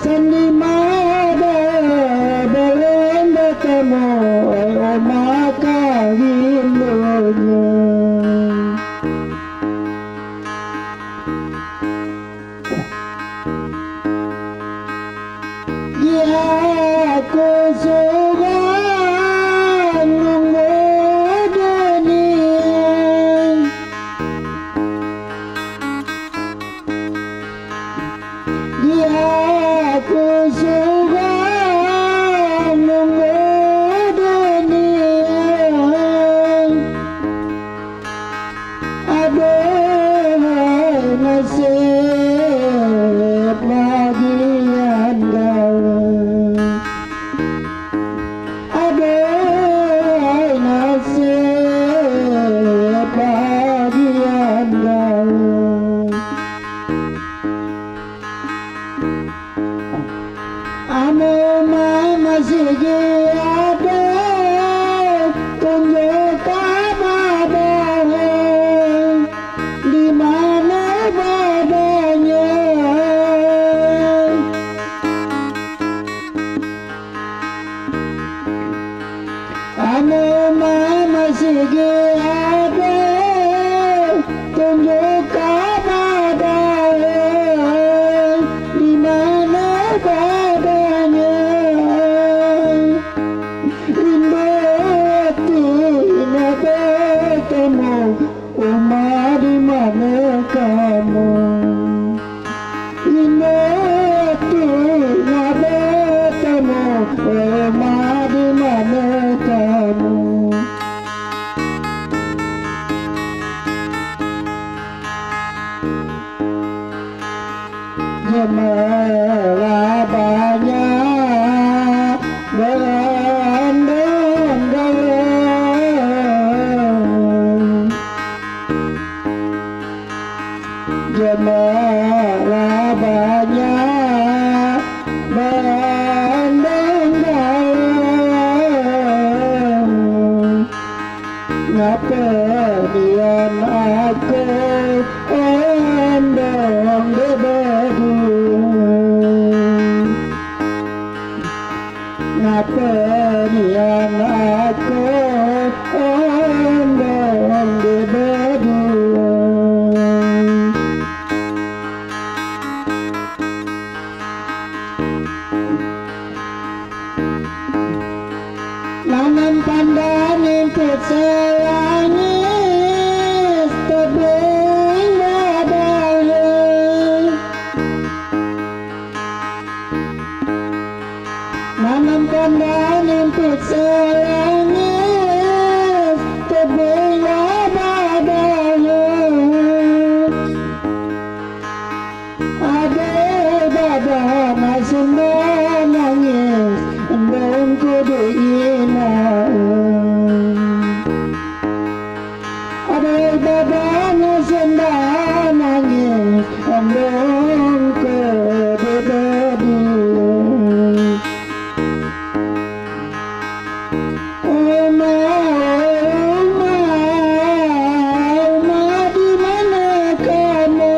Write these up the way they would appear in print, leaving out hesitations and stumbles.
Senimada belum bertemu maka rindunya. Dia aku suka nunggu dunia. Dia aku suka nunggu dunia. Aduh nasib bagian galau. Aduh nasib bagian galau. Anu masih ada tunjuk kabarnya di mana badannya. Anu masih ada tunjuk kabarnya di mana badannya. Bertemu Uma di mana kamu? Ingatnya bertemu Uma di mana kamu? Gemerlap banyak berandang-andang. Gemerlap banyak berandang-andang. Ngapa diam aku endong berdua? Ngapa diam aku endong berdua? Langan pandanin pesayangis tebing badai. Langan pandanin pesayangis tebing badai. Ada badan masih nangis endong kudu inang. Ada badan masih nangis endong kudu berdua. Uma, Uma, Uma di mana kamu?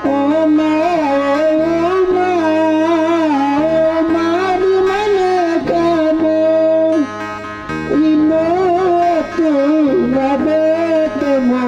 Uma, Uma, Uma di mana kamu? Rindu tuh nggak bertemu.